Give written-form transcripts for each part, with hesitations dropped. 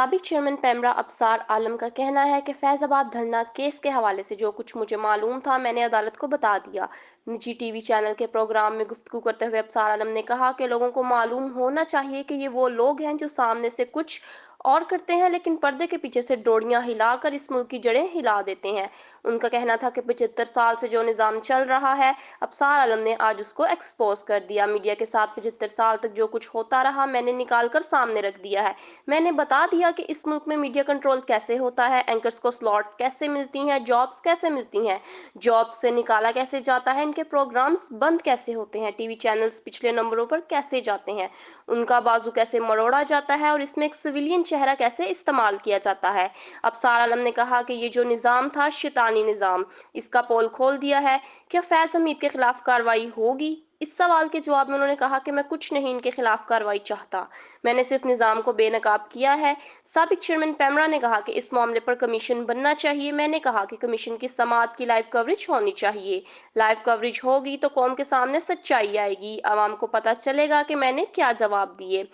साबिक चेयरमैन पेमरा अबसार आलम का कहना है कि फैजाबाद धरना केस के हवाले से जो कुछ मुझे मालूम था मैंने अदालत को बता दिया। निजी टीवी चैनल के प्रोग्राम में गुफ्तगू करते हुए अबसार आलम ने कहा कि लोगों को मालूम होना चाहिए कि ये वो लोग हैं जो सामने से कुछ और करते हैं लेकिन पर्दे के पीछे से डोरियां हिलाकर इस मुल्क की जड़ें हिला देते हैं। उनका कहना था कि 75 साल से जो निज़ाम चल रहा है अबसार आलम ने आज उसको एक्सपोज कर दिया। मीडिया के साथ 75 साल तक जो कुछ होता रहा मैंने निकाल कर सामने रख दिया है। मैंने बता दिया कि इस मुल्क में मीडिया कंट्रोल कैसे होता है, एंकर्स को स्लॉट कैसे मिलती हैं, जॉब्स कैसे मिलती हैं, जॉब से निकाला कैसे जाता है, इनके प्रोग्राम्स बंद कैसे होते हैं, टीवी चैनल्स पिछले नंबरों पर कैसे जाते हैं, उनका बाजू कैसे मरोड़ा जाता है और इसमें एक सिविलियन चेहरा कैसे इस्तेमाल किया जाता है। अबसार आलम ने कहा कि ये जो निज़ाम था शैतानी निज़ाम, इसका पोल खोल दिया है। क्या फैज़ हमीद के खिलाफ कार्रवाई होगी? इस सवाल के जवाब में उन्होंने कहा कि मैं कुछ नहीं इनके खिलाफ कार्रवाई चाहता, मैंने सिर्फ निज़ाम को बेनकाब किया है। साबिक चेयरमैन पेमरा ने कहा कि इस मामले पर कमीशन बनना चाहिए। मैंने कहा कि कमीशन की समाअत की लाइव कवरेज होनी चाहिए। लाइव कवरेज होगी तो कौम के सामने सच्चाई आएगी, आवाम को पता चलेगा कि मैंने क्या जवाब दिए।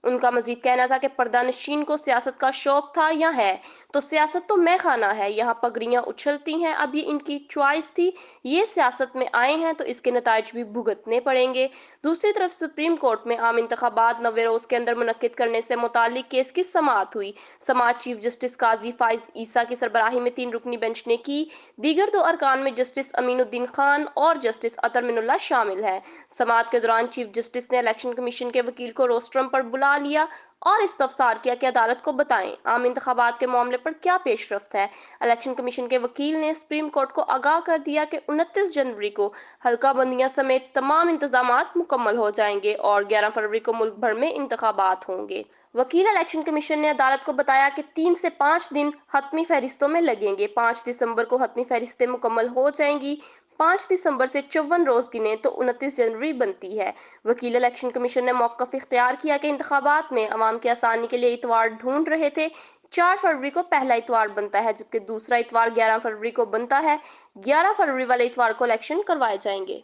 उनका मजीद कहना था कि पर्दानशीन को सियासत का शौक था या है, तो सियासत तो मैं खाना है, यहाँ पगड़ियाँ उछलती हैं, अब ये इनकी चॉइस थी, ये सियासत में आए हैं तो इसके नताइज भी भुगतने पड़ेंगे। दूसरी तरफ सुप्रीम कोर्ट में आम इंतखाबात 90 रोज के अंदर मुनक्किद करने से मुतालिक केस की समाअत हुई। समाअत चीफ जस्टिस काजी फाइज ईसा की सरबराही में 3 रुकनी बेंच ने की। दीगर 2 अरकान में जस्टिस अमीनुद्दीन खान और जस्टिस अतर मिनुल्लाह शामिल हैं। समाअत के दौरान चीफ जस्टिस ने इलेक्शन कमीशन के वकील को रोस्ट्रम पर बुला लिया और इस्तफसार किया कि अदालत को बताएं आम इंतखाबात के मामले पर क्या पेशरफ्त है। इलेक्शन कमीशन के वकील ने सुप्रीम कोर्ट को आगाह कर दिया कि 29 जनवरी को हल्का बंदियां समेत तमाम इंतजामात मुकम्मल हो जाएंगे और 11 फरवरी को मुल्क भर में इंतखाबात होंगे। वकील इलेक्शन कमीशन ने अदालत को बताया कि 3 से 5 दिन हतमी फहरिस्तों में लगेंगे। 5 दिसंबर को हतमी फहरिस्तें मुकम्मल हो जाएंगी। 5 दिसंबर से 54 रोज गिने तो 29 जनवरी बनती है। वकील इलेक्शन कमीशन ने मौक़िफ़ इख्तियार किया कि इंतखाबात में अवाम की आसानी के लिए इतवार ढूंढ रहे थे। 4 फरवरी को पहला इतवार बनता है जबकि दूसरा इतवार 11 फरवरी को बनता है। 11 फरवरी वाले इतवार को इलेक्शन करवाए जाएंगे।